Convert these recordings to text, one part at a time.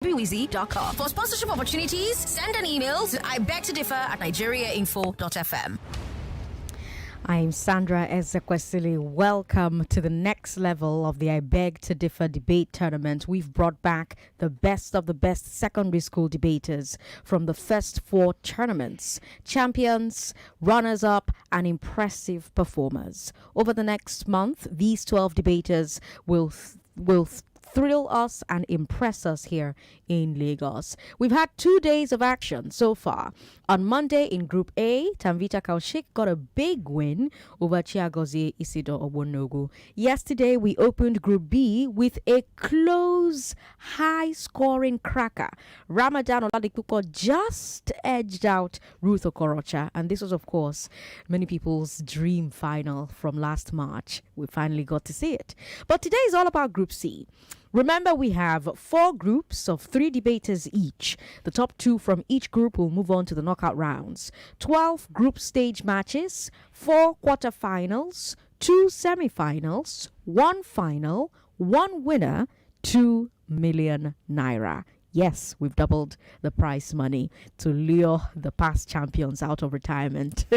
Wheezy.com. For sponsorship opportunities, send an email to ibegtodiffer@nigeriainfo.fm. I'm Sandra Ezekwesili. Welcome to the next level of the I Beg to Differ debate tournament. We've brought back the best of the best secondary school debaters from the first 4 tournaments. Champions, runners-up, and impressive performers. Over the next month, these 12 debaters will thrill us and impress us here in Lagos. We've had 2 days of action so far. On Monday in Group A, Tamvita Kaushik got a big win over Chiagozie Isido Owonogu. Yesterday, we opened Group B with a close, high-scoring cracker. Ramadan Oladikuko just edged out Ruth Okorocha, and this was, of course, many people's dream final from last March. We finally got to see it. But today is all about Group C. Remember, we have 4 groups of 3 debaters each. The top 2 from each group will move on to the knockout rounds. 12 group stage matches, 4 quarterfinals, 2 semifinals, 1 final, 1 winner, 2 million naira. Yes, we've doubled the prize money to lure the past champions out of retirement.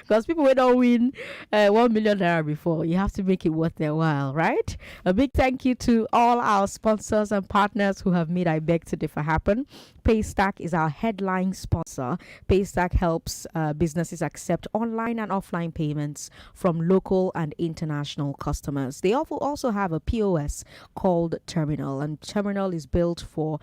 Because people will not win 1 million naira before. You have to make it worth their while, right? A big thank you to all our sponsors and partners who have made I Beg to Differ happen. Paystack is our headline sponsor. Paystack helps businesses accept online and offline payments from local and international customers. They also have a POS called Terminal, and Terminal is built for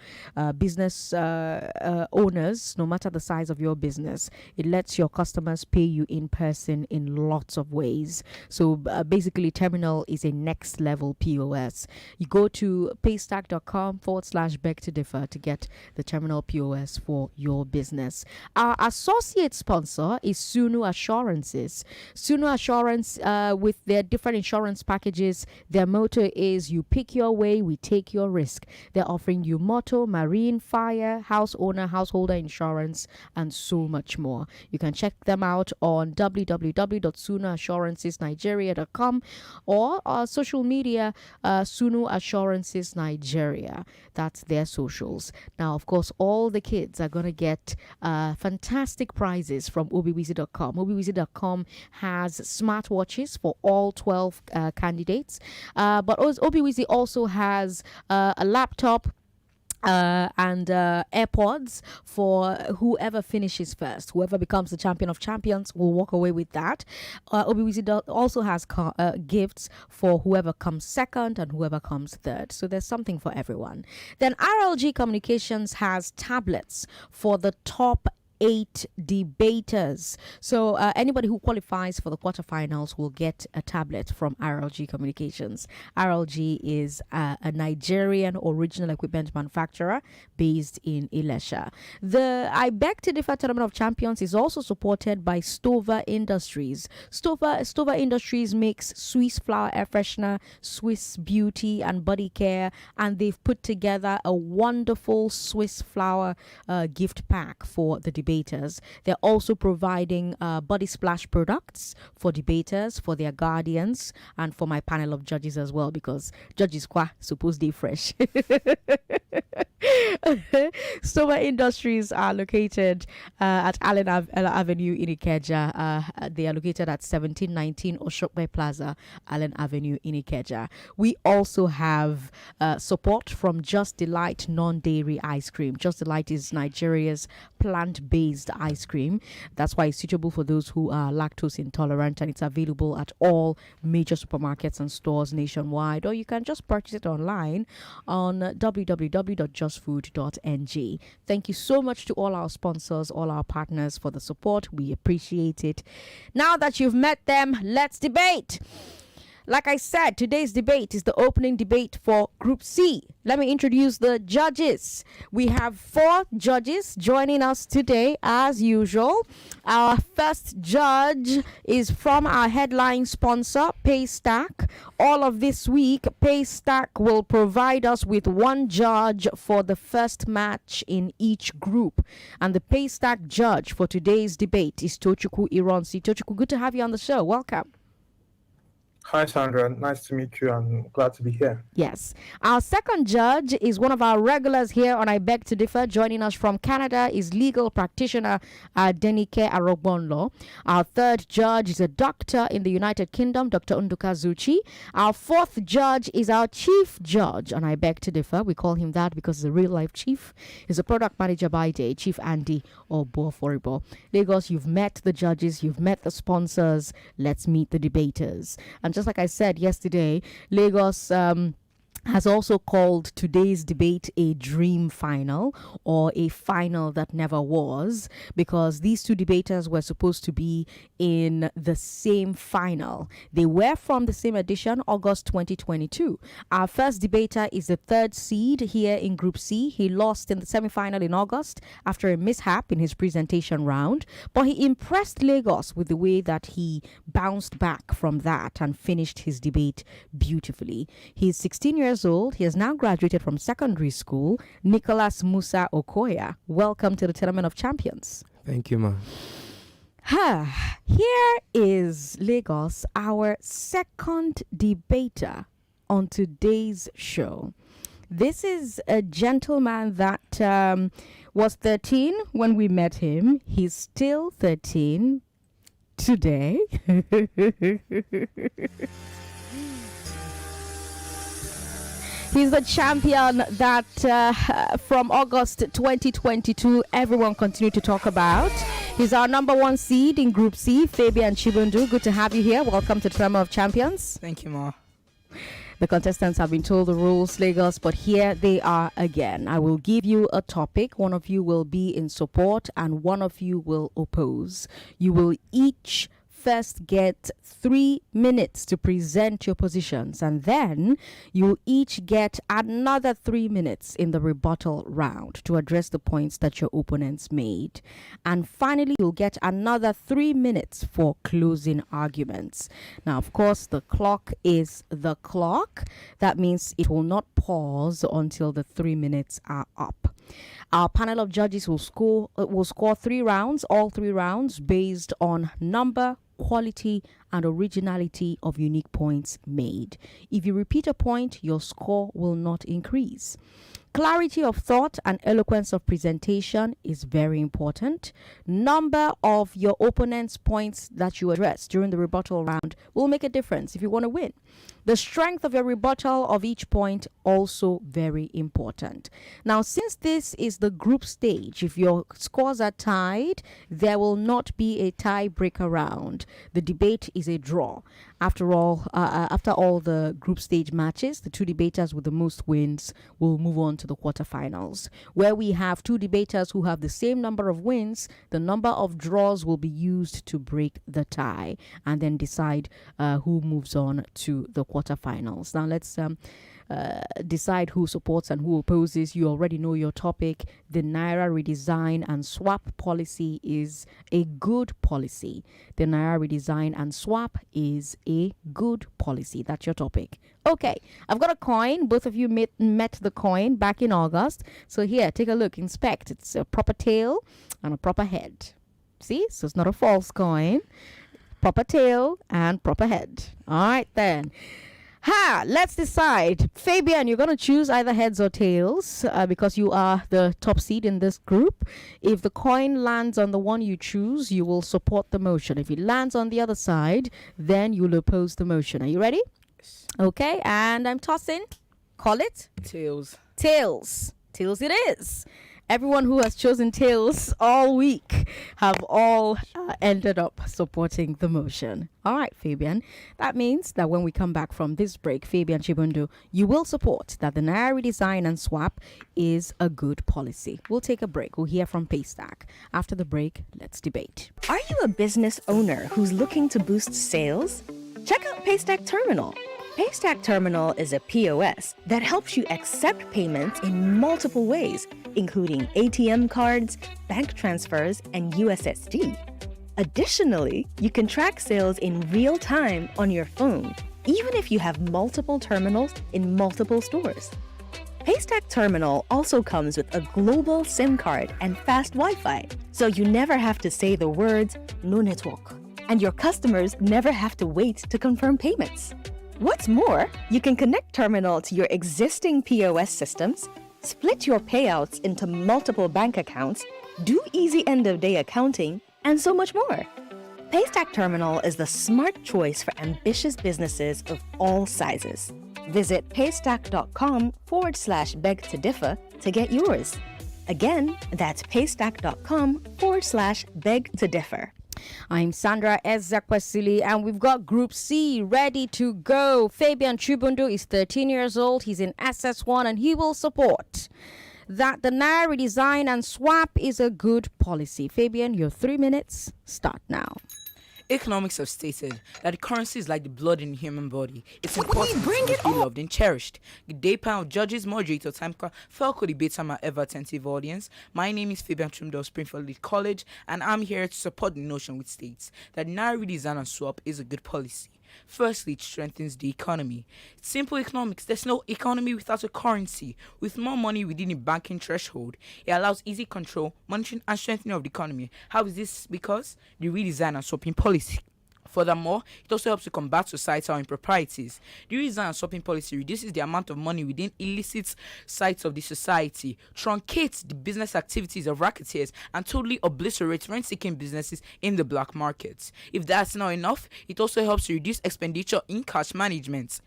business owners, no matter the size of your business. It lets your customers pay you in person in lots of ways. So basically, Terminal is a next level POS. You go to paystack.com/beg to differ to get the Terminal POS for your business. Our associate sponsor is Sunu Assurances. Sunu Assurance, with their different insurance packages, their motto is you pick your way, we take your risk. They're offering you motor, marine, fire, house owner, householder insurance, and so much more. You can check them out on www.sunuassurances.nigeria.com or social media, Sunu Assurances Nigeria. That's their socials. Now, of course, all the kids are going to get fantastic prizes from obiwizi.com. Obiwizi.com has smartwatches for all 12 candidates, but Obiwizi also has a laptop and AirPods for whoever finishes first. Whoever becomes the champion of champions will walk away with that. Obiwizi also has gifts for whoever comes second and whoever comes third. So there's something for everyone. Then RLG Communications has tablets for the top 8 debaters. So anybody who qualifies for the quarterfinals will get a tablet from RLG Communications. RLG is a Nigerian original equipment manufacturer based in Ilesha. The I Beg to Differ Tournament of Champions is also supported by Stover Industries. Stover Industries makes Swiss flower air freshener, Swiss beauty and body care, and they've put together a wonderful Swiss flower gift pack for the debaters. They're also providing body splash products for debaters, for their guardians, and for my panel of judges as well, because judges qua supposed to be fresh. Stover Industries are located at Allen Avenue in Ikeja. They are located at 1719 Oshokbe Plaza, Allen Avenue in Ikeja. We also have support from Just Delight non-dairy ice cream. Just Delight is Nigeria's plant-based ice cream. That's why it's suitable for those who are lactose intolerant, and it's available at all major supermarkets and stores nationwide, or you can just purchase it online on www.justfood.ng. Thank you so much to all our sponsors, all our partners for the support. We appreciate it. Now that you've met them, let's debate. Like I said, today's debate is the opening debate for Group C. Let me introduce the judges. We have 4 judges joining us today, as usual. Our first judge is from our headline sponsor, Paystack. All of this week, Paystack will provide us with 1 judge for the first match in each group. And the Paystack judge for today's debate is Tochukwu Ironsi. Tochukwu, good to have you on the show. Welcome. Hi, Sandra. Nice to meet you. I'm glad to be here. Yes. Our second judge is one of our regulars here on I Beg to Differ. Joining us from Canada is legal practitioner Denike Arogbonlo. Our third judge is a doctor in the United Kingdom, Dr. Unduka Zuchi. Our fourth judge is our chief judge on I Beg to Differ. We call him that because he's a real life chief. He's a product manager by day, Chief Andy Oboforibo. Lagos, you've met the judges, you've met the sponsors. Let's meet the debaters. And just like I said yesterday, Lagos has also called today's debate a dream final, or a final that never was, because these two debaters were supposed to be in the same final. They were from the same edition, August 2022. Our first debater is the third seed here in Group C. He lost in the semi-final in August after a mishap in his presentation round, but he impressed Lagos with the way that he bounced back from that and finished his debate beautifully. He's 16 years old. He has now graduated from secondary school. Nicholas Musa Okhuoya, welcome to the Tournament of Champions. Thank you, ma. Here is Lagos, our second debater on today's show. This is a gentleman that was 13 when we met him. He's still 13 today. He's the champion that from August 2022, everyone continued to talk about. He's our number one seed in Group C, Fabian Chibundu. Good to have you here. Welcome to the Tournament of Champions. Thank you, ma. The contestants have been told the rules, Lagos, but here they are again. I will give you a topic. One of you will be in support and one of you will oppose. You will each first get 3 minutes to present your positions, and then you each get another 3 minutes in the rebuttal round to address the points that your opponents made. And finally, you'll get another 3 minutes for closing arguments. Now, of course, the clock is the clock. That means it will not pause until the 3 minutes are up. Our panel of judges will score 3 rounds, all 3 rounds, based on number, quality, and originality of unique points made. If you repeat a point, your score will not increase. Clarity of thought and eloquence of presentation is very important. Number of your opponent's points that you address during the rebuttal round will make a difference if you want to win. The strength of your rebuttal of each point also very important. Now, since this is the group stage, if your scores are tied, there will not be a tiebreaker round. The debate is a draw. After all the group stage matches, the two debaters with the most wins will move on to the quarterfinals. Where we have two debaters who have the same number of wins, the number of draws will be used to break the tie and then decide who moves on to the quarterfinals. Now let's decide who supports and who opposes. You already know your topic. The Naira redesign and swap policy is a good policy. The Naira redesign and swap is a good policy. That's your topic. Okay, I've got a coin. Both of you met the coin back in August. So here, take a look, inspect. It's a proper tail and a proper head. See? So it's not a false coin. Proper tail and proper head. All right then. Let's decide. Fabian, you're going to choose either heads or tails because you are the top seed in this group. If the coin lands on the one you choose, you will support the motion. If it lands on the other side, then you'll oppose the motion. Are you ready? Yes. Okay, and I'm tossing. Call it? Tails. Tails. Tails it is. Everyone who has chosen tails all week have all ended up supporting the motion. All right, Fabian. That means that when we come back from this break, Fabian Chibundu, you will support that the Naira redesign and swap is a good policy. We'll take a break. We'll hear from Paystack. After the break, let's debate. Are you a business owner who's looking to boost sales? Check out Paystack Terminal. Paystack Terminal is a POS that helps you accept payments in multiple ways, including ATM cards, bank transfers, and USSD. Additionally, you can track sales in real time on your phone, even if you have multiple terminals in multiple stores. Paystack Terminal also comes with a global SIM card and fast Wi-Fi, so you never have to say the words "no network." and your customers never have to wait to confirm payments. What's more, you can connect Terminal to your existing POS systems, split your payouts into multiple bank accounts, do easy end-of-day accounting, and so much more. Paystack Terminal is the smart choice for ambitious businesses of all sizes. Visit paystack.com/beg to differ to get yours. Again, that's paystack.com/beg to differ. I'm Sandra Ezekwesili, and we've got Group C ready to go. Fabian Chibundu is 13 years old. He's in SS1, and he will support that the Naira redesign and swap is a good policy. Fabian, your 3 minutes start now. Economics have stated that the currency is like the blood in the human body. It's important to be loved and cherished. Good day, panel judges, moderator, Timeka, Falco debates, and my ever-attentive audience. My name is Fabian Chibundu of Springfield Lead College, and I'm here to support the notion which states that Naira redesign and swap is a good policy. Firstly, it strengthens the economy. It's simple economics. There's no economy without a currency. With more money within a banking threshold, it allows easy control, monitoring, and strengthening of the economy. How is this? Because the redesign and swapping policy. Furthermore, it also helps to combat societal improprieties. The redesign and swapping policy reduces the amount of money within illicit sites of the society, truncates the business activities of racketeers, and totally obliterates rent-seeking businesses in the black markets. If that's not enough, it also helps to reduce expenditure in cash management.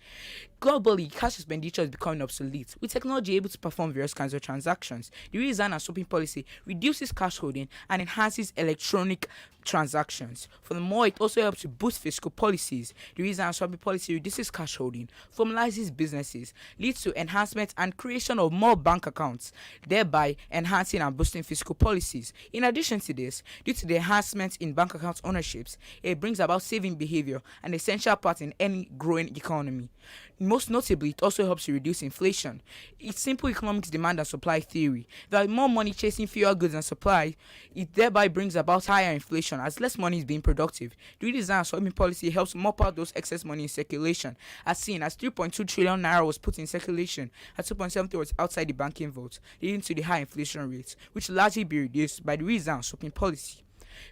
Globally, cash expenditure is becoming obsolete, with technology able to perform various kinds of transactions. The redesign and swapping policy reduces cash holding and enhances electronic transactions. Furthermore, it also helps to boost fiscal policies. The redesign and swapping policy reduces cash holding, formalizes businesses, leads to enhancement and creation of more bank accounts, thereby enhancing and boosting fiscal policies. In addition to this, due to the enhancement in bank account ownerships, it brings about saving behavior, an essential part in any growing economy. Most notably, it also helps to reduce inflation. It's simple economics demand and supply theory. There are more money chasing fewer goods and supply. It thereby brings about higher inflation as less money is being productive. The redesign and swapping policy helps mop out those excess money in circulation, as seen as 3.2 trillion naira was put in circulation and 2.7 was outside the banking vault, leading to the high inflation rates, which will largely be reduced by the redesign and swapping policy.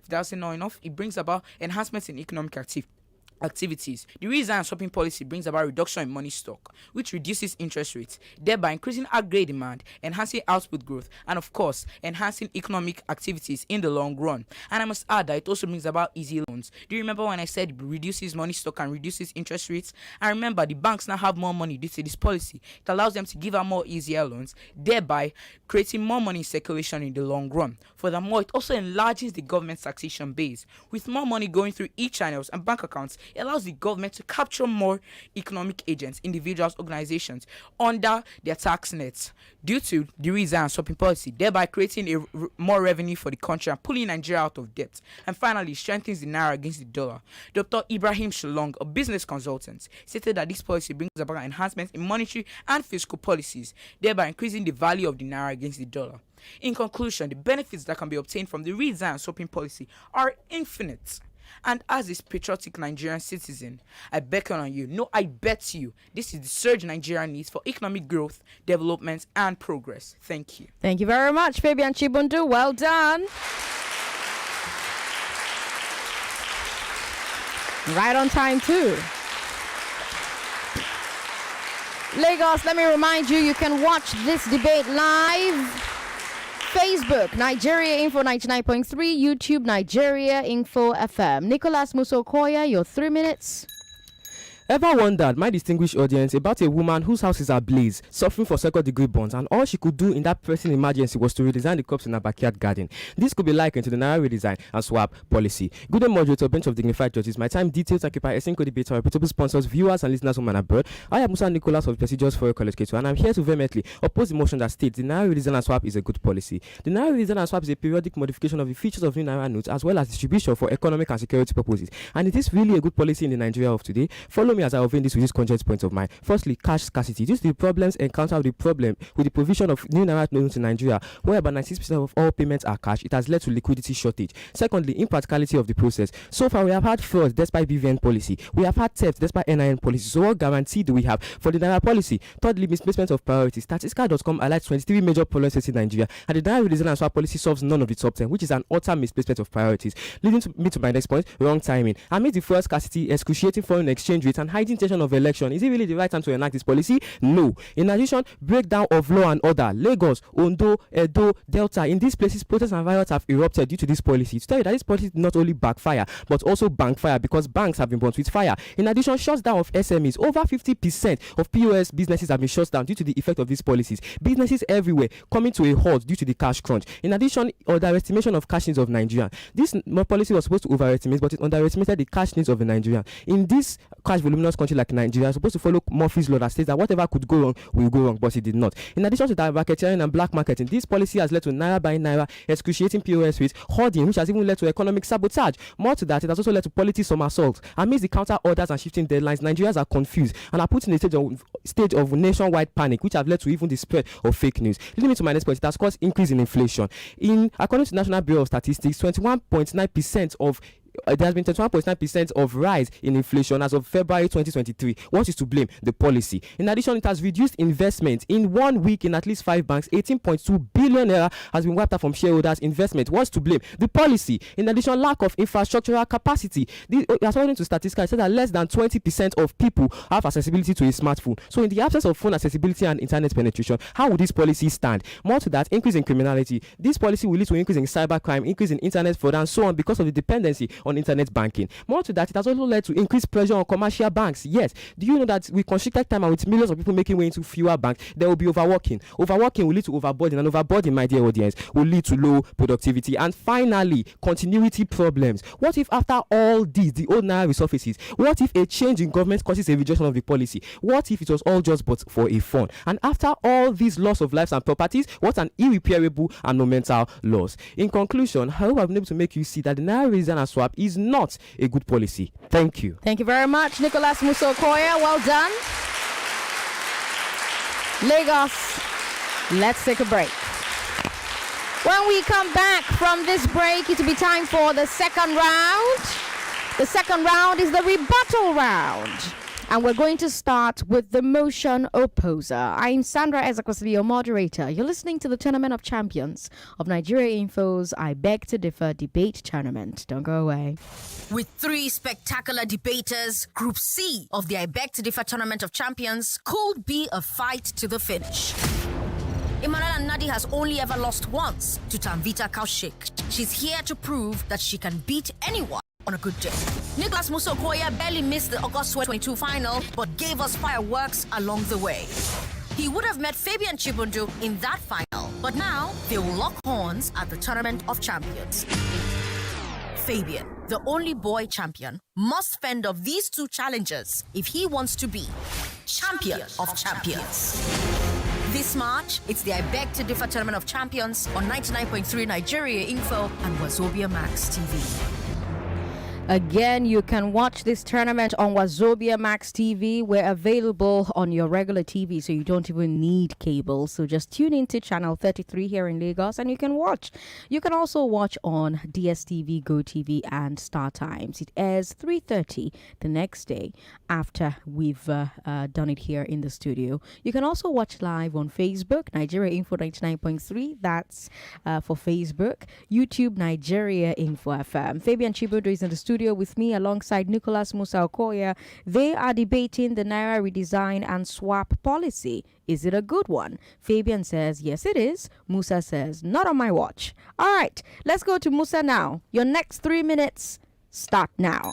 If that's not enough, it brings about enhancements in economic activities. The redesign and swapping policy brings about reduction in money stock, which reduces interest rates, thereby increasing aggregate demand, enhancing output growth, and of course, enhancing economic activities in the long run. And I must add that it also brings about easy loans. Do you remember when I said it reduces money stock and reduces interest rates? And remember, the banks now have more money due to this policy. It allows them to give out more easier loans, thereby creating more money in circulation in the long run. Furthermore, it also enlarges the government's taxation base. With more money going through e-channels and bank accounts, it allows the government to capture more economic agents, individuals, organizations under their tax nets due to the redesign and swapping policy, thereby creating more revenue for the country and pulling Nigeria out of debt. And finally, strengthens the Naira against the dollar. Dr. Ibrahim Shalong, a business consultant, stated that this policy brings about enhancements in monetary and fiscal policies, thereby increasing the value of the Naira against the dollar. In conclusion, the benefits that can be obtained from the redesign and swapping policy are infinite. And as this patriotic Nigerian citizen, I beckon on you, no, I bet you, this is the surge Nigeria needs for economic growth, development, and progress. Thank you. Thank you very much, Fabian Chibundu. Well done. Right on time, too. Lagos, let me remind you, you can watch this debate live. Facebook, Nigeria Info 99.3, YouTube, Nigeria Info FM. Nicholas Musa Okhuoya, your 3 minutes. Ever wondered, my distinguished audience, about a woman whose house is ablaze, suffering for second-degree burns, and all she could do in that pressing emergency was to redesign the crops in her backyard garden? This could be likened to the Naira redesign and swap policy. Good day, moderator, bench of dignified judges. My time, details, occupy, Esenko debates, reputable sponsors, viewers, and listeners home and abroad. I am Musa Nicholas of prestigious Foreign College K2, and I'm here to vehemently oppose the motion that states the Naira redesign and swap is a good policy. The Naira redesign and swap is a periodic modification of the features of new Naira notes as well as distribution for economic and security purposes, and it is really a good policy in the Nigeria of today. Follow me me as I obtain this with this conscious point of mine. Firstly, cash scarcity. Due to the problems encountered with the provision of new Naira loans in Nigeria, where about 96% of all payments are cash, it has led to liquidity shortage. Secondly, impracticality of the process. So far, we have had fraud despite BVN policy. We have had theft despite NIN policy. So what guarantee do we have for the Naira policy? Thirdly, misplacement of priorities. Statistical.com highlights 23 major policies in Nigeria, and the Naira redesign and swap policy solves none of the top 10, which is an utter misplacement of priorities. Leading me to my next point, wrong timing. Amid the fuel scarcity, excruciating foreign exchange rates, and hiding tension of election, is it really the right time to enact this policy? No. In addition, breakdown of law and order. Lagos, Ondo, Edo, Delta, in these places, protests and riots have erupted due to this policy. To tell you that this policy did not only backfire, but also bankfire, because banks have been burnt with fire. In addition, shutdown of SMEs. Over 50% of POS businesses have been shut down due to the effect of these policies. Businesses everywhere coming to a halt due to the cash crunch. In addition, underestimation of cash needs of Nigeria. This policy was supposed to overestimate, but it underestimated the cash needs of the Nigerian. In this cash voluminous country like Nigeria, supposed to follow Murphy's law that states that whatever could go wrong will go wrong, but it did not. In addition to that, racketeering and black marketing, this policy has led to Naira buying Naira, excruciating POS rates, hoarding, which has even led to economic sabotage. More to that, it has also led to policy somersaults. Amidst the counter orders and shifting deadlines, Nigerians are confused and are put in a stage of nationwide panic, which have led to even the spread of fake news. Leading me to my next point, it has caused increase in inflation. According to National Bureau of Statistics, 21.9% of there has been 21.9% of rise in inflation as of February 2023. What is to blame? The policy. In addition, it has reduced investment. In 1 week, in at least 5 banks, 18.2 billion naira has been wiped out from shareholders' investment. What's to blame? The policy. In addition, lack of infrastructural capacity. According to statistics, it said that less than 20% of people have accessibility to a smartphone. So in the absence of phone accessibility and internet penetration, how would this policy stand? More to that, increase in criminality. This policy will lead to increase in cybercrime, increase in internet fraud, and so on, because of the dependency on internet banking. More to that, it has also led to increased pressure on commercial banks. Yes, do you know that with constricted time and with millions of people making way into fewer banks, there will be overworking. Overworking will lead to overburden, and overburden, my dear audience, will lead to low productivity. And finally, continuity problems. What if after all this, the old Naira resurfaces? What if a change in government causes a rejection of the policy? What if it was all just but for a fun? And after all these loss of lives and properties, what an irreparable and monumental loss. In conclusion, I hope I've been able to make you see that the Naira redesign and swap is not a good policy. Thank you. Thank you very much, Nicholas Musa Okhuoya. Well done. Lagos, let's take a break. When we come back from this break, it will be time for the second round. The second round is the rebuttal round. And we're going to start with the motion opposer. I'm Sandra Ezekwesili, your moderator. You're listening to the Tournament of Champions of Nigeria Info's I Beg to Differ debate tournament. Don't go away. With 3 spectacular debaters, Group C of the I Beg to Differ Tournament of Champions could be a fight to the finish. Emmanuel Nadi has only ever lost once to Tamvita Kaushik. She's here to prove that she can beat anyone on a good day. Nicholas Musa Okhuoya barely missed the August 2022 final, but gave us fireworks along the way. He would have met Fabian Chibundu in that final, but now they will lock horns at the Tournament of Champions. Fabian, the only boy champion, must fend off these 2 challengers if he wants to be champion of champions. This March, it's the I Beg to Differ Tournament of Champions on 99.3 Nigeria Info and Wazobia Max TV. Again, you can watch this tournament on Wazobia Max TV. We're available on your regular TV, so you don't even need cable. So just tune into channel 33 here in Lagos and you can watch. You can also watch on DSTV, GoTV and Star Times. It airs 3:30 the next day after we've done it here in the studio. You can also watch live on Facebook, Nigeria Info 99.3. That's for Facebook. YouTube, Nigeria Info FM. Fabian Chibundu is in the studio with me alongside Nicholas Musa Okhuoya. They are debating the Naira redesign and swap policy. Is it a good one? Fabian says, yes, it is. Musa says, not on my watch. All right, let's go to Musa now. Your next 3 minutes start now.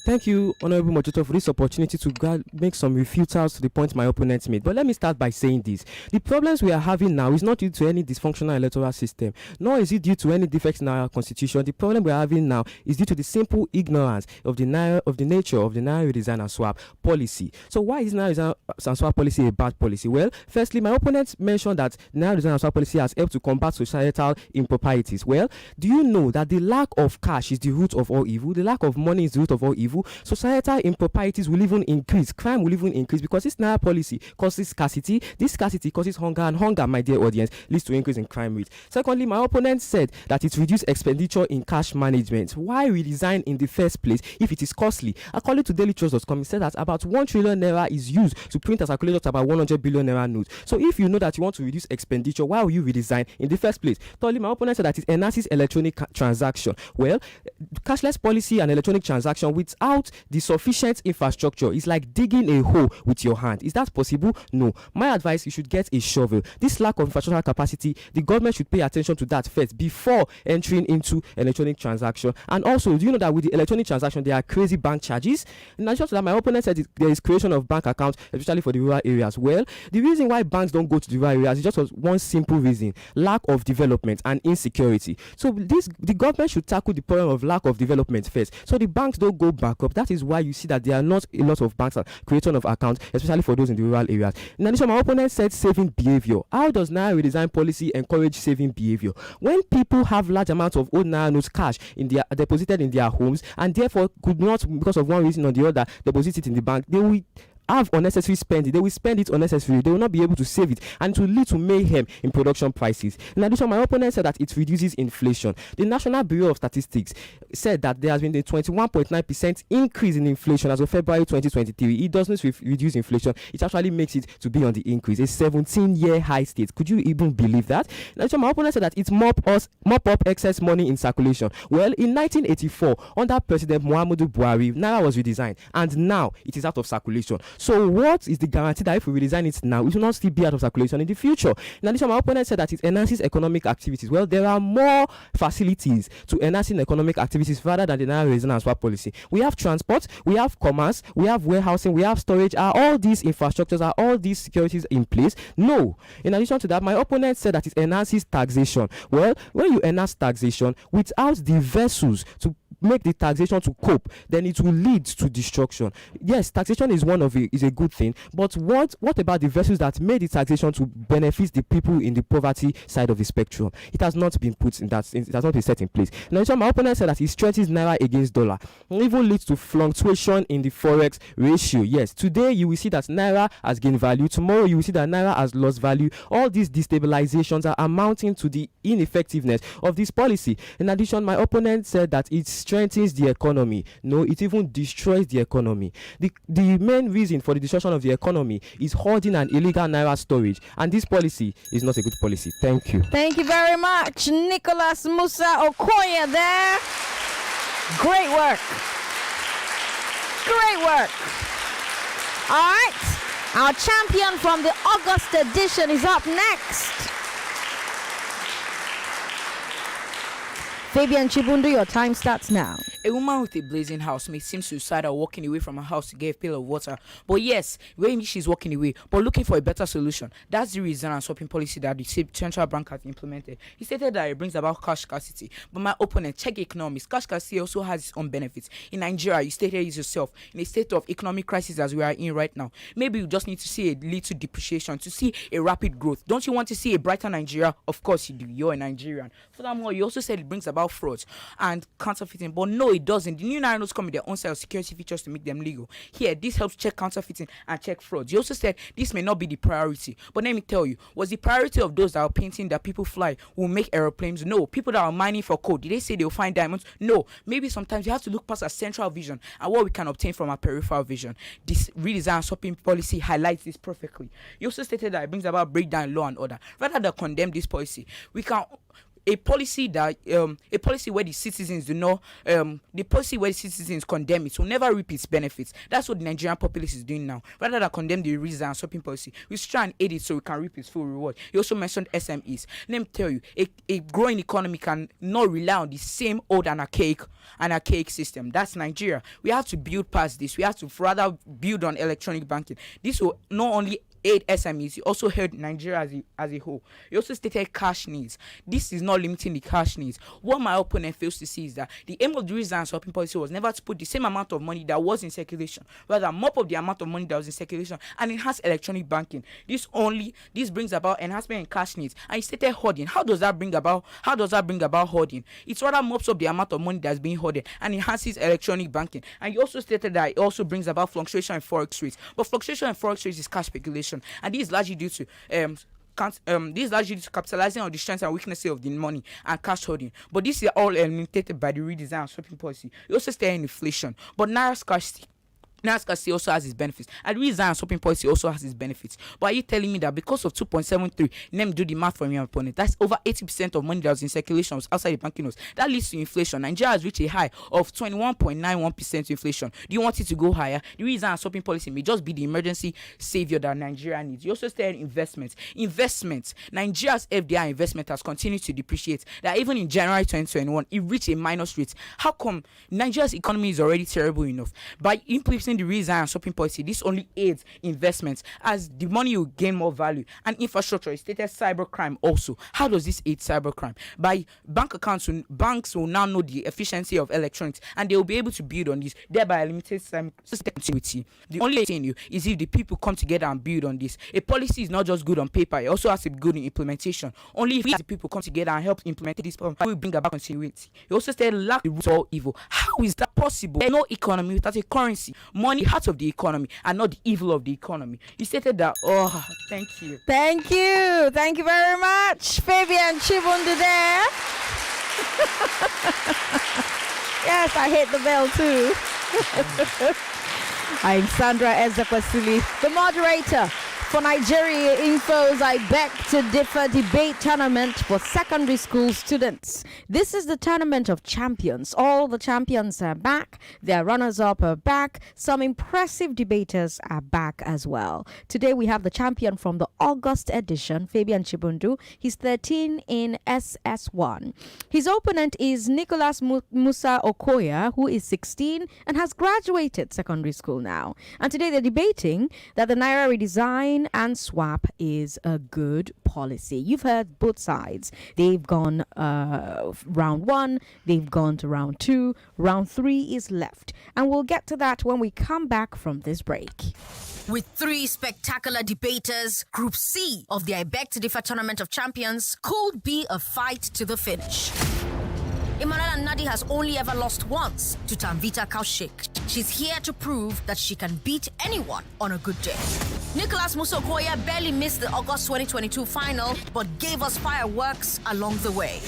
Thank you, Honorable Moderator, for this opportunity to make some refutals to the point my opponents made. But let me start by saying this. The problems we are having now is not due to any dysfunctional electoral system, nor is it due to any defects in our constitution. The problem we are having now is due to the simple ignorance of the nature of the Naira redesign and swap policy. So why is Naira redesign and swap policy a bad policy? Well, firstly, my opponents mentioned that Naira redesign and swap policy has helped to combat societal improprieties. Well, do you know that the lack of cash is the root of all evil? The lack of money is the root of all evil. level, societal improprieties will even increase, crime will even increase, because this Naira policy causes scarcity. This scarcity causes hunger, and hunger, my dear audience, leads to increase in crime rate. Secondly, my opponent said that it reduced expenditure in cash management. Why redesign in the first place if it is costly? According to dailytrust.com, it said that about 1 trillion naira is used to print and circulate up about 100 billion naira notes. So if you know that you want to reduce expenditure, why will you redesign in the first place? Thirdly, my opponent said that it enhances electronic transaction. Well, cashless policy and electronic transaction without the sufficient infrastructure is like digging a hole with your hand. Is that possible? No. My advice, you should get a shovel. This lack of infrastructural capacity, the government should pay attention to that first before entering into electronic transaction. And also, do you know that with the electronic transaction, there are crazy bank charges? In addition to that, my opponent said there is creation of bank accounts, especially for the rural areas. Well, the reason why banks don't go to the rural areas is just one simple reason: lack of development and insecurity. So the government should tackle the problem of lack of development first, so the banks don't go bankrupt. That is why you see that there are not a lot of banks and creation of accounts, especially for those in the rural areas. In addition, my opponent said saving behavior. How does Naira redesign policy encourage saving behavior? When people have large amounts of old Naira notes cash deposited in their homes, and therefore could not, because of one reason or the other, deposit it in the bank, they will have unnecessary spending. They will spend it unnecessarily. They will not be able to save it, and it will lead to mayhem in production prices. In addition, my opponent said that it reduces inflation. The National Bureau of Statistics said that there has been a 21.9% increase in inflation as of February 2023. It doesn't reduce inflation, it actually makes it to be on the increase. A 17-year high state. Could you even believe that? In addition, my opponent said that it mop up excess money in circulation. Well, in 1984, under President Muhammadu Buhari, Naira was redesigned, and now it is out of circulation. So what is the guarantee that if we redesign it now, it will not still be out of circulation in the future? In addition, my opponent said that it enhances economic activities. Well, there are more facilities to enhancing economic activities rather than the Naira redesign and swap policy. We have transport, we have commerce, we have warehousing, we have storage. Are all these infrastructures, are all these securities in place? No. In addition to that, my opponent said that it enhances taxation. Well, when you enhance taxation without the vessels to make the taxation to cope, then it will lead to destruction. Yes, taxation is a good thing, but what about the vessels that made the taxation to benefit the people in the poverty side of the spectrum? It has not been put in that. It has not been set in place. Now, my opponent said that it strengthens Naira against dollar, and even leads to fluctuation in the forex ratio. Yes, today you will see that Naira has gained value. Tomorrow you will see that Naira has lost value. All these destabilizations are amounting to the ineffectiveness of this policy. In addition, my opponent said that it strengthens the economy. No, it even destroys the economy. The main reason for the destruction of the economy is hoarding and illegal Naira storage, and this policy is not a good policy. Thank you. Thank you very much, Nicholas Musa Okhuoya there. Great work. Great work. All right. Our champion from the August edition is up next. Fabian, Chibundu, your time starts now. A woman with a blazing house may seem suicidal walking away from her house to get a pail of water. But yes, maybe she's walking away, but looking for a better solution. That's the reason and swapping policy that the central bank has implemented. He stated that it brings about cash scarcity. But my opponent, check economics. Cash scarcity also has its own benefits. In Nigeria, you stated it yourself, in a state of economic crisis as we are in right now, maybe you just need to see a little depreciation to see a rapid growth. Don't you want to see a brighter Nigeria? Of course you do. You're a Nigerian. Furthermore, you also said it brings about frauds and counterfeiting, but no, it doesn't. The new Naira notes come with their own set of security features to make them legal. Here, this helps check counterfeiting and check frauds. You also said this may not be the priority, but let me tell you, was the priority of those that are painting that people fly will make aeroplanes? No. People that are mining for coal, did they say they'll find diamonds? No. Maybe sometimes you have to look past our central vision and what we can obtain from our peripheral vision. This redesign and swapping policy highlights this perfectly. You also stated that it brings about breakdown in law and order. Rather than condemn this policy, we can a policy where the citizens do not the policy where the citizens condemn it will never reap its benefits. That's what the Nigerian populace is doing now. Rather than condemn the redesign and swapping policy, we should try and aid it so we can reap its full reward. You also mentioned SMEs. Let me tell you, a growing economy can not rely on the same old and archaic system. That's Nigeria. We have to build past this. We have to rather build on electronic banking. This will not only aid SMEs. He also heard Nigeria as a whole. He also stated cash needs. This is not limiting the cash needs. What my opponent fails to see is that the aim of the Redesign swapping policy was never to put the same amount of money that was in circulation, rather mop up the amount of money that was in circulation and enhance electronic banking. This brings about enhancement in cash needs. And he stated hoarding. How does that bring about hoarding? It's rather mops up the amount of money that's being hoarded and enhances electronic banking. And he also stated that it also brings about fluctuation in forex rates. But fluctuation in forex rates is cash speculation, and this is largely due to capitalizing on the strengths and weaknesses of the money and cash holding. But this is all eliminated by the redesign and swapping policy. It also stated inflation, but Naira scarcity also has its benefits, and the redesign and swapping policy also has its benefits. But are you telling me that because of 2.73, let me do the math for your opponent, that's over 80% of money that was in circulation was outside the banking notes? That leads to inflation. Nigeria has reached a high of 21.91% inflation. Do you want it to go higher? The redesign and swapping policy may just be the emergency savior that Nigeria needs. You also said investments. Nigeria's FDI investment has continued to depreciate. That even in January 2021, it reached a minus rate. How come? Nigeria's economy is already terrible enough. By implementing the redesign and swapping policy, this only aids investments, as the money will gain more value. And infrastructure is stated cybercrime also. How does this aid cybercrime? By banks will now know the efficiency of electronics, and they will be able to build on this, thereby limiting system continuity. The only thing is if the people come together and build on this. A policy is not just good on paper, it also has to be good in implementation. Only if we as the people come together and help implement this problem, we bring about continuity. He also said lack the root of all evil. How is that possible? There's no economy without a currency. Money, heart of the economy, and not the evil of the economy. He stated that. Thank you very much, Fabian Chibundu there. Yes, I hit the bell too. I'm Sandra Ezekwesili, the moderator for Nigeria Info's I Beg to Differ debate tournament for secondary school students. This is the tournament of champions. All the champions are back. Their runners-up are back. Some impressive debaters are back as well. Today we have the champion from the August edition, Fabian Chibundu. He's 13 in SS1. His opponent is Nicholas Musa Okhuoya, who is 16 and has graduated secondary school now. And today they're debating that the Naira redesign and swap is a good policy. You've heard both sides. They've gone round one, they've gone to round two, round three is left. And we'll get to that when we come back from this break. With 3 spectacular debaters, Group C of the I Beg to Differ Tournament of Champions could be a fight to the finish. Emmanuel Nadi has only ever lost once to Tamvita Kaushik. She's here to prove that she can beat anyone on a good day. Nicholas Musa Okhuoya barely missed the August 2022 final, but gave us fireworks along the way.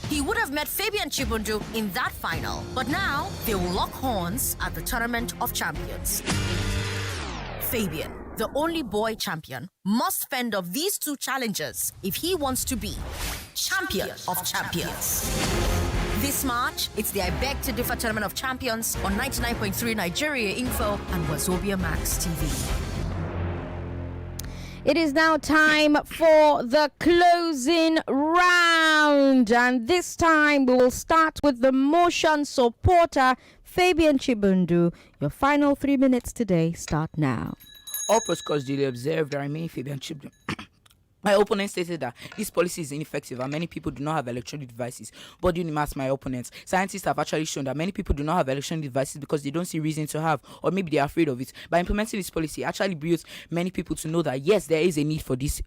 He would have met Fabian Chibundu in that final, but now they will lock horns at the Tournament of Champions. Fabian, the only boy champion, must fend off these 2 challengers if he wants to be champion of champions. This March, it's the I Beg to Differ Tournament of Champions on 99.3 Nigeria Info and Wazobia Max TV. It is now time for the closing round, and this time we will start with the motion supporter, Fabian Chibundu. Your final 3 minutes today start now. All protocols duly observed. I remain Fabian Chibundu. My opponent stated that this policy is ineffective and many people do not have electronic devices. But you ask my opponents, scientists have actually shown that many people do not have electronic devices because they don't see reason to have, or maybe they are afraid of it. By implementing this policy, it actually brings many people to know that yes, there is a need for this,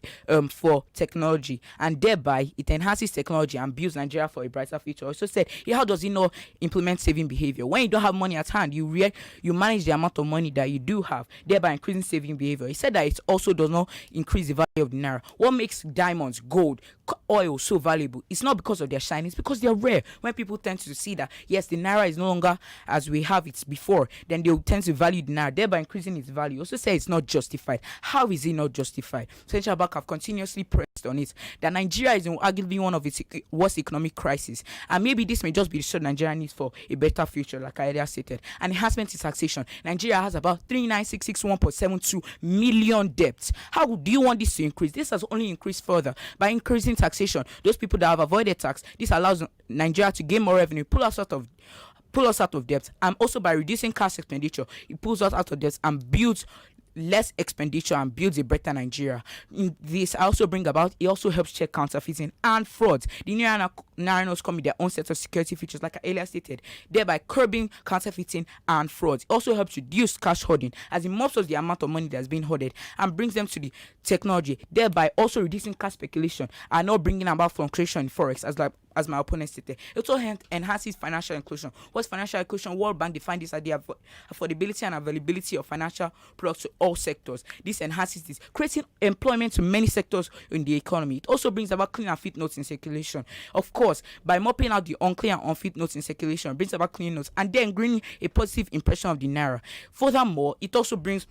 for technology, and thereby it enhances technology and builds Nigeria for a brighter future. Also said, how does it not implement saving behavior? When you don't have money at hand, you manage the amount of money that you do have, thereby increasing saving behavior. He said that it also does not increase the value of the Naira. What makes diamonds, gold, oil so valuable? It's not because of their shine, it's because they're rare. When people tend to see that yes, the Naira is no longer as we have it before, then they will tend to value the Naira, thereby increasing its value. Also say it's not justified. How is it not justified? Central Bank have continuously pressed on it that Nigeria is arguably one of its worst economic crises, and maybe this may just be the shot Nigeria needs for a better future, like I earlier stated. And enhancement in taxation. Nigeria has about 39661.72 million debts. How do you want this to increase? This has only increased further by increasing taxation. Those people that have avoided tax, this allows Nigeria to gain more revenue, pull us out of debt, and also by reducing cash expenditure, it pulls us out of debt and builds less expenditure and builds a better Nigeria. This it also helps check counterfeiting and fraud. The Naira notes come with their own set of security features, like I earlier stated, thereby curbing counterfeiting and fraud. It also helps reduce cash hoarding, as it mops up the amount of money that's been hoarded and brings them to the technology, thereby also reducing cash speculation and not bringing about fluctuation in forex, as my opponent stated. It also enhances financial inclusion. What's financial inclusion? World Bank defined this idea of affordability and availability of financial products to all sectors. This enhances this, creating employment to many sectors in the economy. It also brings about clean and fit notes in circulation. Of course, by mopping out the unclear and unfit notes in circulation, it brings about clean notes and then bringing a positive impression of the Naira. Furthermore, it also brings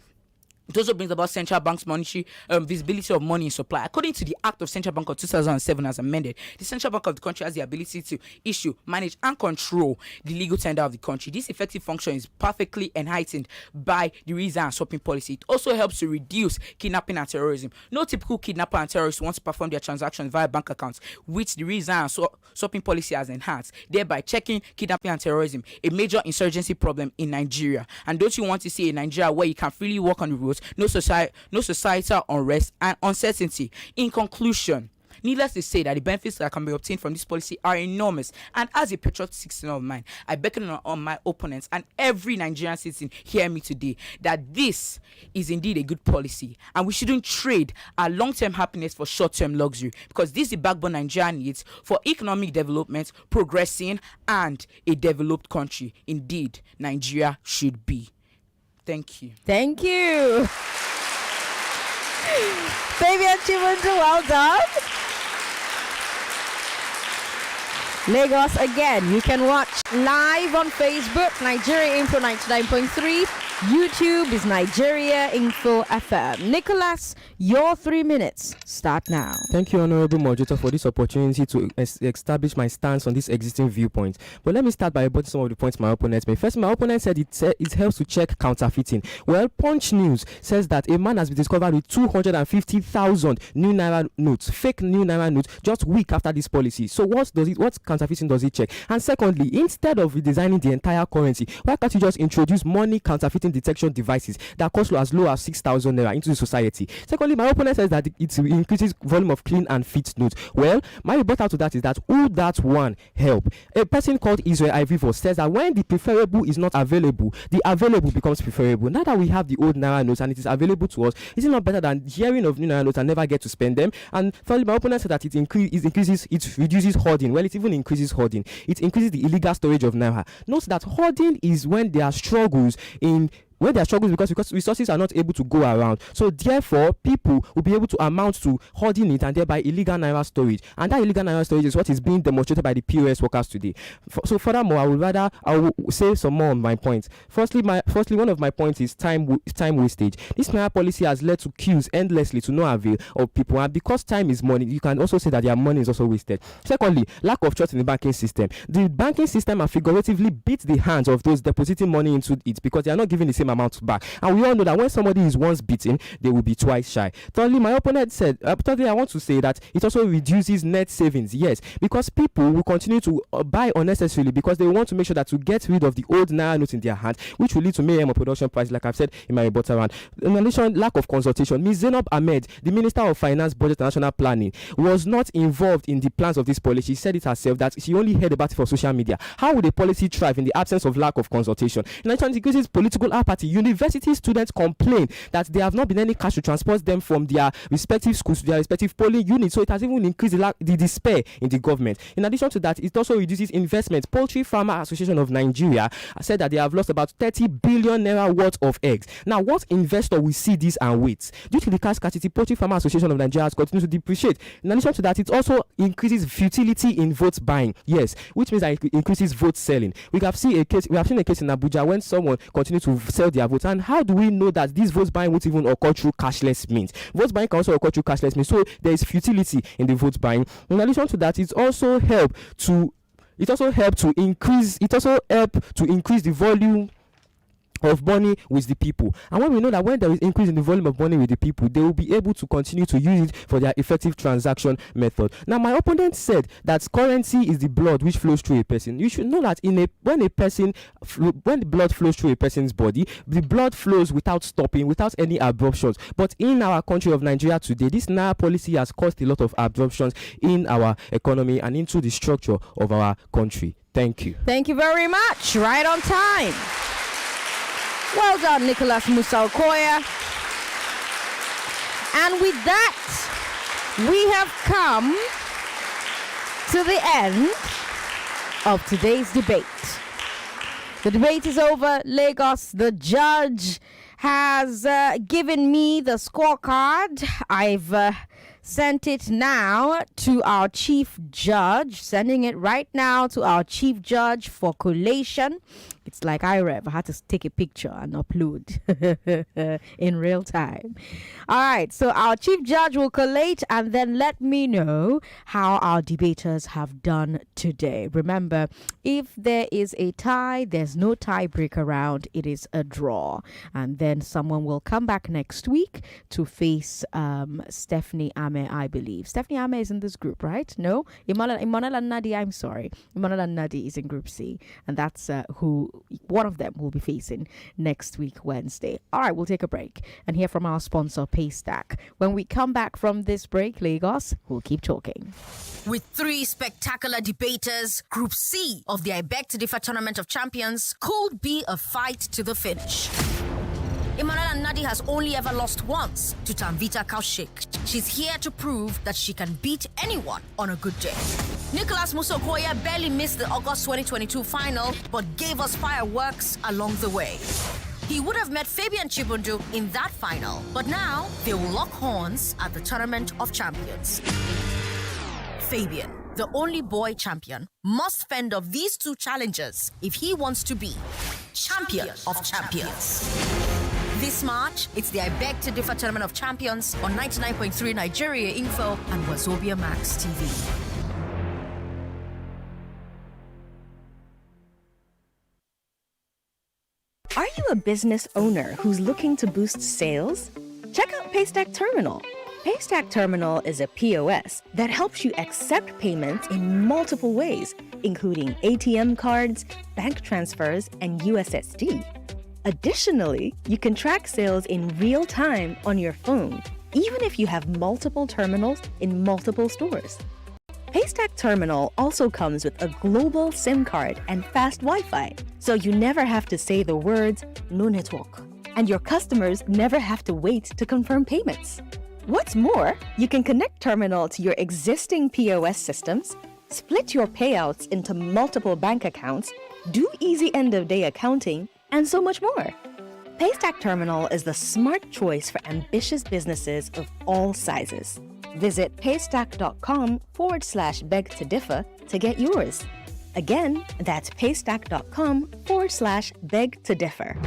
about central bank's monetary visibility of money in supply. According to the Act of Central Bank of 2007 as amended, the Central Bank of the country has the ability to issue, manage, and control the legal tender of the country. This effective function is perfectly heightened by the Redesign and swapping policy. It also helps to reduce kidnapping and terrorism. No typical kidnapper and terrorist wants to perform their transactions via bank accounts, which the Redesign and swapping policy has enhanced, thereby checking kidnapping and terrorism, a major insurgency problem in Nigeria. And don't you want to see a Nigeria where you can freely walk on the roads, no societal unrest and uncertainty? In conclusion, needless to say that the benefits that can be obtained from this policy are enormous, and as a patriotic citizen of mine, I beckon on my opponents and every Nigerian citizen hear me today that this is indeed a good policy, and we shouldn't trade our long-term happiness for short-term luxury, because this is the backbone Nigeria needs for economic development, progressing, and a developed country. Indeed, Nigeria should be. Thank you. Thank you. Fabian, Chibundu, well done. Lagos again. You can watch live on Facebook, Nigeria Info 99.3. YouTube is Nigeria Info FM. Nicholas, your 3 minutes start now. Thank you, Honorable Moderator, for this opportunity to establish my stance on this existing viewpoint. But let me start by aborting some of the points my opponent made. First, my opponent said it helps to check counterfeiting. Well, Punch News says that a man has been discovered with 250,000 new Naira notes, fake new Naira notes, just week after this policy. So what counterfeiting does it check? And secondly, instead of redesigning the entire currency, why can't you just introduce money counterfeiting detection devices that cost as low as 6,000 Naira into the society? Secondly, my opponent says that it increases volume of clean and fit notes. Well, my rebuttal to that is that will that one help? A person called Israel Ivivo says that when the preferable is not available, the available becomes preferable. Now that we have the old Naira notes and it is available to us, is it not better than hearing of new Naira notes and never get to spend them? And thirdly, my opponent said that it reduces hoarding. Well, it even increases hoarding. It increases the illegal storage of Naira. Note that hoarding is when there are struggles because resources are not able to go around. So therefore, people will be able to amount to hoarding it and thereby illegal Naira storage. And that illegal Naira storage is what is being demonstrated by the POS workers today. So furthermore, I will say some more on my points. Firstly, one of my points is time wastage. This Naira policy has led to queues endlessly to no avail of people, and because time is money, you can also say that their money is also wasted. Secondly, lack of trust in the banking system. The banking system has figuratively beat the hands of those depositing money into it because they are not giving the same amount back, and we all know that when somebody is once beaten, they will be twice shy. Thirdly, my opponent said, I want to say that it also reduces net savings. Yes, because people will continue to buy unnecessarily because they want to make sure that to get rid of the old Naira notes in their hands, which will lead to mayhem of production price, like I've said in my rebuttal round. In addition, lack of consultation. Ms. Zainab Ahmed, the Minister of Finance, Budget and National Planning, was not involved in the plans of this policy. She said it herself that she only heard about it for social media. How would a policy thrive in the absence of lack of consultation? In addition, it increases political apathy. University students complain that there have not been any cash to transport them from their respective schools to their respective polling units, so it has even increased the despair in the government. In addition to that, it also reduces investment. Poultry Farmer Association of Nigeria said that they have lost about 30 billion Naira worth of eggs. Now, what investor will see this and wait? Due to the cash scarcity, Poultry Farmer Association of Nigeria has continued to depreciate. In addition to that, it also increases futility in vote buying. Yes, which means that it increases vote selling. We have seen a case in Abuja when someone continued to sell their votes. And how do we know that these vote buying won't even occur through cashless means? Vote buying can also occur through cashless means. So there is futility in the vote buying. In addition to that, it also helped to increase the volume. of money with the people. And when we know that when there is increase in the volume of money with the people, they will be able to continue to use it for their effective transaction method. Now, my opponent said that currency is the blood which flows through a person. You should know that when the blood flows through a person's body, the blood flows without stopping, without any abruptions. But in our country of Nigeria today, this Naira policy has caused a lot of abruptions in our economy and into the structure of our country. Thank you. Thank you very much. Right on time. Well done, Nicholas Musa Okhuoya. And with that, we have come to the end of today's debate. The debate is over. Lagos, the judge has given me the scorecard. I've sent it now to our chief judge, sending it right now to our chief judge for collation. It's like IREV. I had to take a picture and upload in real time. All right, so our chief judge will collate and then let me know how our debaters have done today. Remember, if there is a tie, there's no tiebreaker round. It is a draw. And then someone will come back next week to face Stephanie Ame, I believe. Stephanie Ame is in this group, right? No? Imanol and Nadi, I'm sorry. Imanol and Nadi is in Group C. And that's who one of them will be facing next week, Wednesday. All right, we'll take a break and hear from our sponsor, Paystack. When we come back from this break, Lagos, we'll keep talking. With 3 spectacular debaters, Group C of the I Beg to Differ Tournament of Champions could be a fight to the finish. Emmanuel and Nadi has only ever lost once to Tamvita Kaushik. She's here to prove that she can beat anyone on a good day. Nicholas Musa Okhuoya barely missed the August 2022 final, but gave us fireworks along the way. He would have met Fabian Chibundu in that final, but now they will lock horns at the Tournament of Champions. Fabian, the only boy champion, must fend off these 2 challengers if he wants to be champion of champions. This March, it's the I Beg to Differ Tournament of Champions on 99.3 Nigeria Info and Wazobia Max TV. Are you a business owner who's looking to boost sales? Check out Paystack Terminal. Paystack Terminal is a POS that helps you accept payments in multiple ways, including ATM cards, bank transfers, and USSD. Additionally, you can track sales in real time on your phone, even if you have multiple terminals in multiple stores. Paystack Terminal also comes with a global SIM card and fast Wi-Fi, so you never have to say the words "no network," and your customers never have to wait to confirm payments. What's more, you can connect Terminal to your existing POS systems, split your payouts into multiple bank accounts, do easy end-of-day accounting, and so much more. Paystack Terminal is the smart choice for ambitious businesses of all sizes. Visit paystack.com/beg to differ to get yours. Again, that's paystack.com/beg to differ.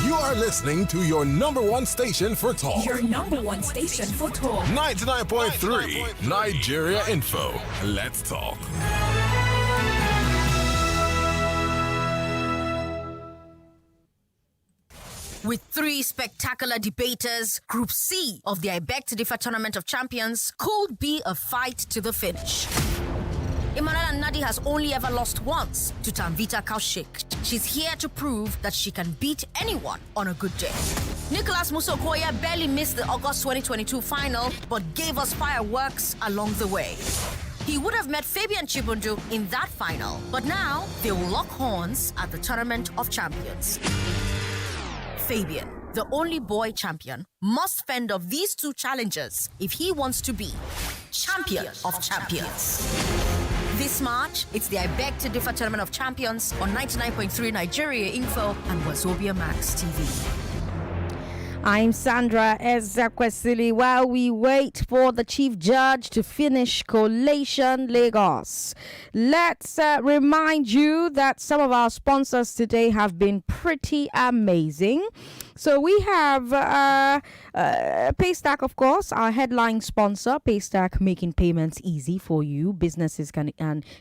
You are listening to your number 1 station for talk. Your number 1 station for talk. 99.3 Nigeria Info. Let's talk. With 3 spectacular debaters, Group C of the I Beg to Differ Tournament of Champions could be a fight to the finish. Emmanuel and Nadi has only ever lost once to Tamvita Kaushik. She's here to prove that she can beat anyone on a good day. Nicholas Musa Okhuoya barely missed the August 2022 final, but gave us fireworks along the way. He would have met Fabian Chibundu in that final, but now they will lock horns at the Tournament of Champions. Fabian, the only boy champion, must fend off these 2 challengers if he wants to be champion of champions. This March, it's the I Beg to Differ Tournament of Champions on 99.3 Nigeria Info and Wazobia Max TV. I'm Sandra Ezekwesili. While we wait for the chief judge to finish collation, Lagos, let's remind you that some of our sponsors today have been pretty amazing. So we have Paystack, of course, our headline sponsor. Paystack making payments easy for you. Businesses can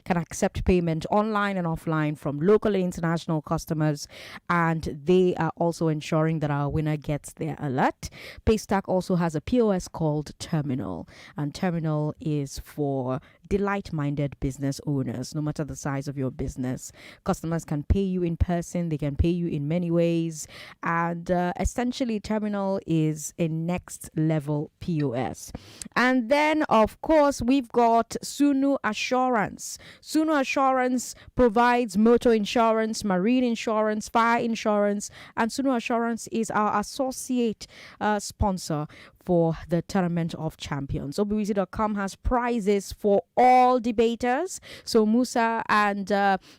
accept payment online and offline from local and international customers, and they are also ensuring that our winner gets their alert. Paystack also has a POS called Terminal, and Terminal is for delight-minded business owners. No matter the size of your business, customers can pay you in person, they can pay you in many ways, and essentially Terminal is a next level POS. And then of course we've got Sunu Assurance. Sunu Assurance provides motor insurance, marine insurance, fire insurance, and Sunu Assurance is our associate sponsor for the Tournament of Champions. Obiwizi.com has prizes for all debaters. So Musa and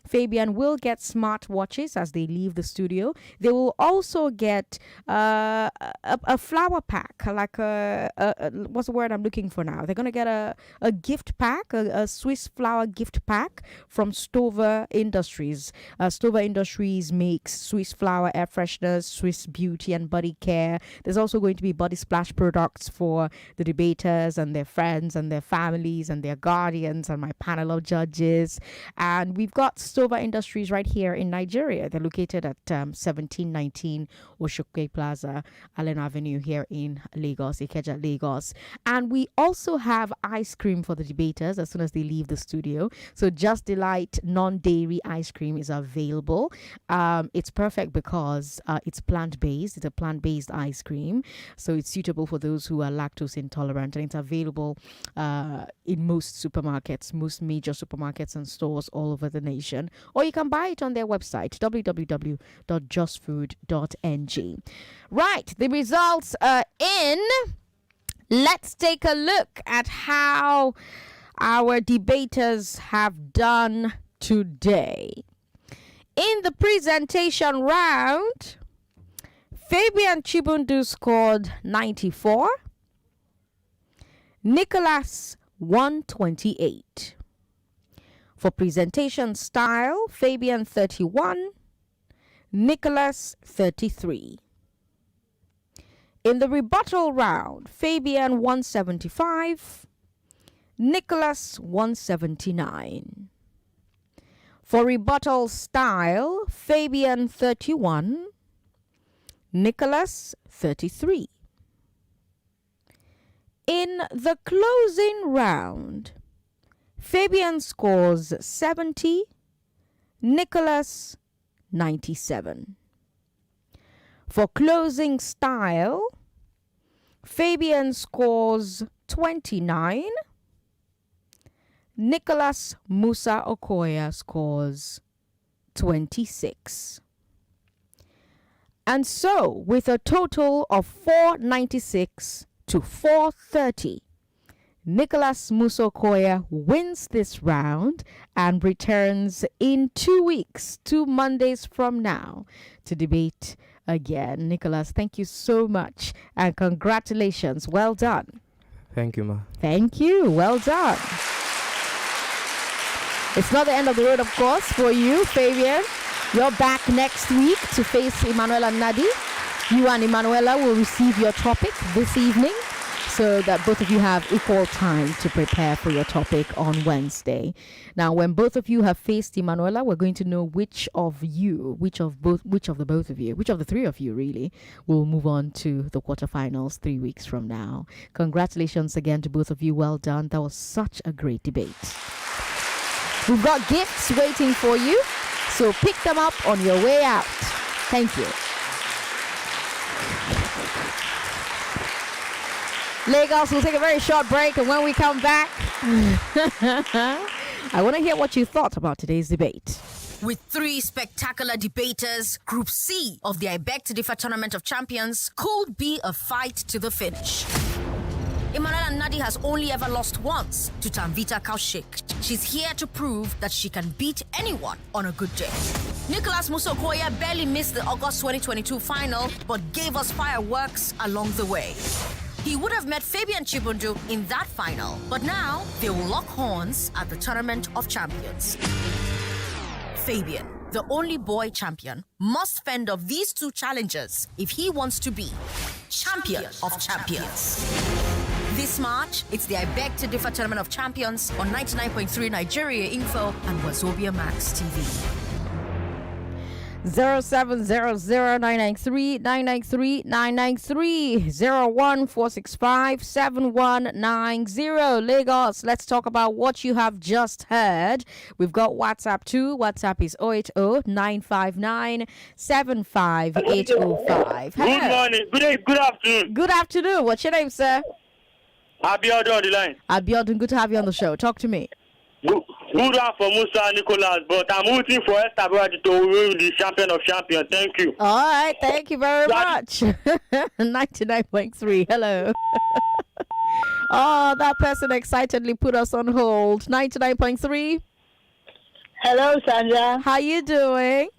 Fabian will get smart watches as they leave the studio. They will also get a flower pack, like what's the word I'm looking for now? They're going to get a gift pack, a Swiss flower gift pack from Stover Industries. Stover Industries makes Swiss flower air fresheners, Swiss beauty and body care. There's also going to be body splash products for the debaters and their friends and their families and their guardians and my panel of judges. And we've got Stover Industries right here in Nigeria. They're located at 1719 Oshokwe Plaza, Allen Avenue here in Lagos, Ikeja, Lagos. And we also have ice cream for the debaters as soon as they leave the studio. So Just Delight non-dairy ice cream is available. It's perfect because it's plant-based. It's a plant-based ice cream. So it's suitable for those who are lactose intolerant, and it's available in most supermarkets, most major supermarkets and stores all over the nation. Or you can buy it on their website, www.justfood.ng. Right, the results are in. Let's take a look at how our debaters have done today. In the presentation round, Fabian Chibundu scored 94. Nicholas 128. For presentation style, Fabian 31. Nicholas 33. In the rebuttal round, Fabian 175. Nicholas 179. For rebuttal style, Fabian 31. Nicholas 33. In the closing round, Fabian scores 70, Nicholas 97. For closing style, Fabian scores 29, Nicholas Musa Okhuoya scores 26. And so, with a total of 496 to 430, Nicholas Musa Okhuoya wins this round and returns in 2 weeks, 2 Mondays from now, to debate again. Nicholas, thank you so much and congratulations. Well done. Thank you, ma. Thank you. Well done. It's not the end of the road, of course, for you, Fabian. You're back next week to face Emanuela Nadi. You and Emanuela will receive your topic this evening so that both of you have equal time to prepare for your topic on Wednesday. Now, when both of you have faced Emanuela, we're going to know which of the three of you really will move on to the quarterfinals 3 weeks from now. Congratulations again to both of you. Well done. That was such a great debate. We've got gifts waiting for you, so pick them up on your way out. Thank you. Lagos, we'll take a very short break, and when we come back, I want to hear what you thought about today's debate. With 3 spectacular debaters, Group C of the Ibek to Differ Tournament of Champions could be a fight to the finish. Emanuela Nadi has only ever lost once to Tamvita Kaushik. She's here to prove that she can beat anyone on a good day. Nicholas Musa Okhuoya barely missed the August 2022 final, but gave us fireworks along the way. He would have met Fabian Chibundu in that final, but now they will lock horns at the Tournament of Champions. Fabian. the only boy champion, must fend off these two challengers if he wants to be champion of champions. This March, it's the I Beg to Differ Tournament of Champions on 99.3 Nigeria Info and Wazobia Max TV. 0700993 Lagos. Let's talk about what you have just heard. We've got WhatsApp too. WhatsApp is 080-959-75805. Good morning. Good afternoon. Good afternoon. What's your name, sir? Abiodun on the line. Abiodun, good to have you on the show. Talk to me. Good one for Musa and Nicholas, but I'm rooting for Esther to win the champion of champions. Thank you. All right. Thank you very much. 99.3. Hello. Oh, that person excitedly put us on hold. 99.3. Hello, Sandra. How you doing?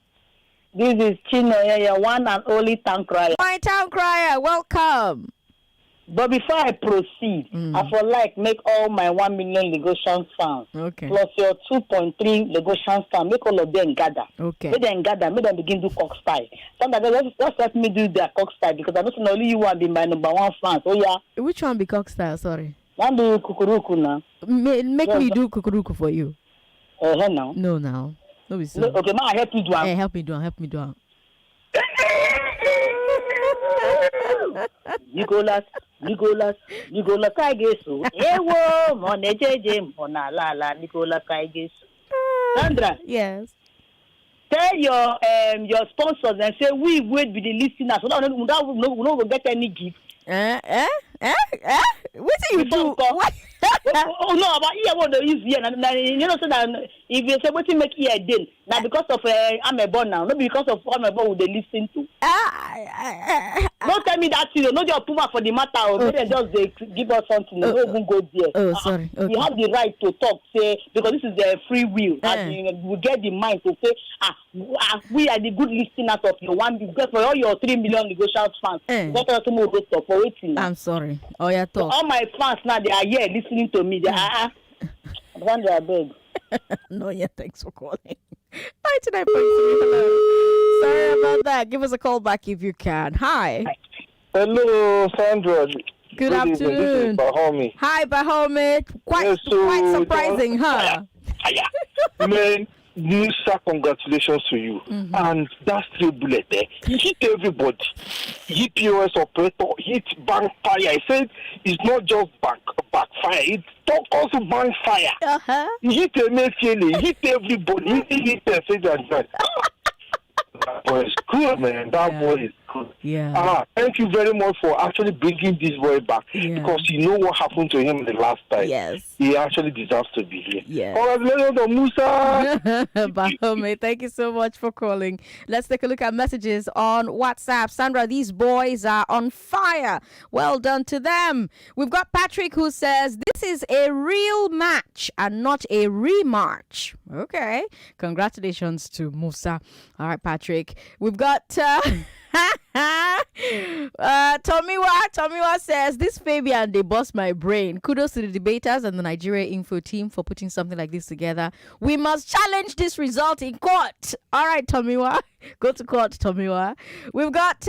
This is Chino, your one and only town crier. My town crier, welcome. But before I proceed, I would like make all my 1 million Lagosian fans, plus your 2.3 Lagosian fans, make all of them gather. Okay. Make them gather, make them begin to cock style. Sometimes just let me do their cock style because I don't know only you want to be my number one fan. Oh yeah. Which one be cock style? Sorry. One do kukuruku now. Make me do kukuruku for you. Now. No, now. No, so. Okay, ma, help you do. Hey, help me do. Nicholas, Kaigesu. Ewo, monejeje, monalala, Nicholas Kaigesu. Sandra. Yes. Tell your sponsors and say we wait with the listeners. We don't get any gift. What do you do? What? Oh no, but here what is here? You know, so that if you say what you make here then, now because of I'm a born now, not because of I'm a born, they listen to. Don't tell me that you know your puma for the matter, or maybe just they give us something. No even go there. Oh, sorry. Okay. You have the right to talk, say because this is the free will. We get the mind to say, we are the good listeners of your one because for all your 3 million negotiations fans, what else more to stop for waiting? I'm sorry. Oh yeah, talk. So all my fans now they are here listening to me. They are Sandra, beg. No, yeah, thanks for calling. 99.3. Hello. Sorry about that. Give us a call back if you can. Hi. Hello, Sandra. Good afternoon. Bahome. Hi, Bahome. Quite surprising, huh? Man, Musa, congratulations to you. And that's 3 bullets there. You hit everybody. Hit POS operator, hit bank fire. I said it's not just backfire, it's also bank fire. You hit Emefiele, hit everybody, hit the That boy is good, man. That boy is good. Yeah. Thank you very much for actually bringing this boy back because you know what happened to him the last time. Yes. He actually deserves to be here. Yeah. Congratulations on Musa. Bahome, thank you so much for calling. Let's take a look at messages on WhatsApp. Sandra, these boys are on fire. Well done to them. We've got Patrick who says, this is a real match and not a rematch. Okay. Congratulations to Musa. All right, Patrick. We've got... Tomiwa says, this Fabian, they bust my brain. Kudos to the debaters and the Nigeria Info team for putting something like this together. We must challenge this result in court. All right, Tomiwa. Go to court, Tomiwa. We've got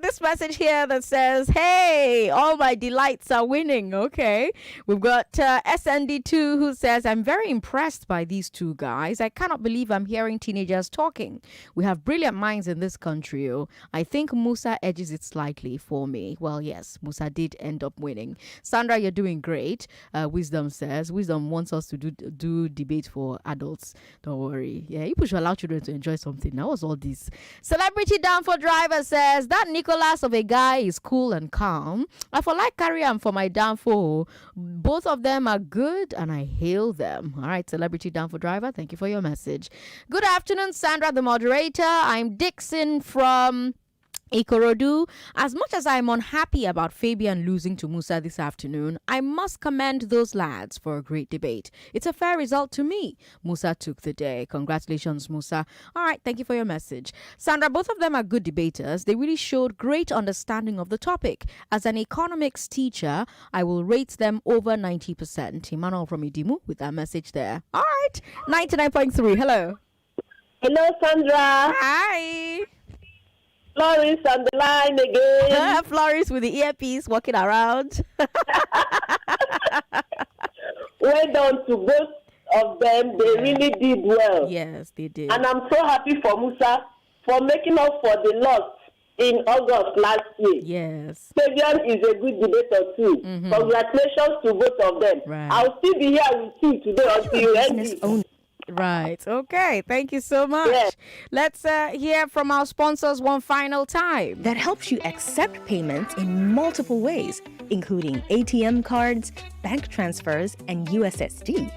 this message here that says, hey, all my delights are winning. Okay. We've got SND2 who says, I'm very impressed by these two guys. I cannot believe I'm hearing teenagers talking. We have brilliant minds in this country. I think Musa edges it slightly for me. Well, yes, Musa did end up winning. Sandra, you're doing great. Wisdom says, Wisdom wants us to do debate for adults. Don't worry. Yeah, you should allow children to enjoy something. Now, what's all this? Celebrity down for driver says, that Nicholas of a guy is cool and calm. I for like carry him for my downfall. Both of them are good and I hail them. All right, celebrity down for driver. Thank you for your message. Good afternoon, Sandra, the moderator. I'm Dixon from Ikorodu. As much as I'm unhappy about Fabian losing to Musa this afternoon, I must commend those lads for a great debate. It's a fair result to me. Musa took the day. Congratulations, Musa. All right, thank you for your message. Sandra, both of them are good debaters. They really showed great understanding of the topic. As an economics teacher, I will rate them over 90%. Emmanuel from Idimu with that message there. All right, 99.3. Hello. Hello, Sandra. Hi. Florence on the line again. Florence with the earpiece walking around. Well done to both of them. They really did well. Yes, they did. And I'm so happy for Musa for making up for the loss in August last year. Yes. Fabian is a good debater too. Congratulations to both of them. Right. I'll still be here with you today until you end it. Right. Okay. Thank you so much. Yes. Let's hear from our sponsors one final time. That helps you accept payments in multiple ways, including ATM cards, bank transfers, and USSD.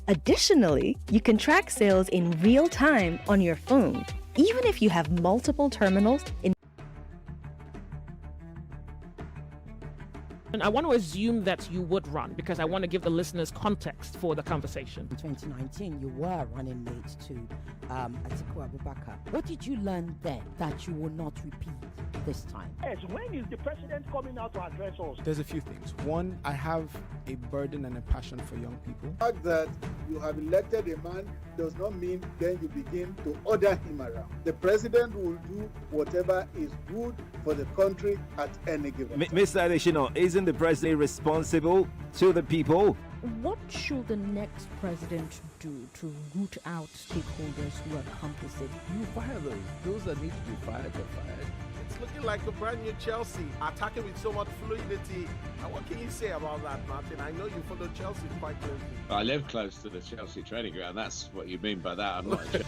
Additionally, you can track sales in real time on your phone, even if you have multiple terminals in. And I want to assume that you would run because I want to give the listeners context for the conversation. In 2019, you were running mate to Atiku Abubakar. What did you learn then that you will not repeat this time? Yes, when is the president coming out to address us? There's a few things. One, I have a burden and a passion for young people. The fact that you have elected a man does not mean then you begin to order him around. The president will do whatever is good for the country at any given time. Mr. Adeshino, isn't the president responsible to the people? What should the next president do to root out stakeholders who are complicit? You fire those. Those that need to be fired are fired. It's looking like a brand new Chelsea, attacking with so much fluidity. And what can you say about that, Martin? I know you follow Chelsea quite closely. I live close to the Chelsea training ground. That's what you mean by that. I'm not sure.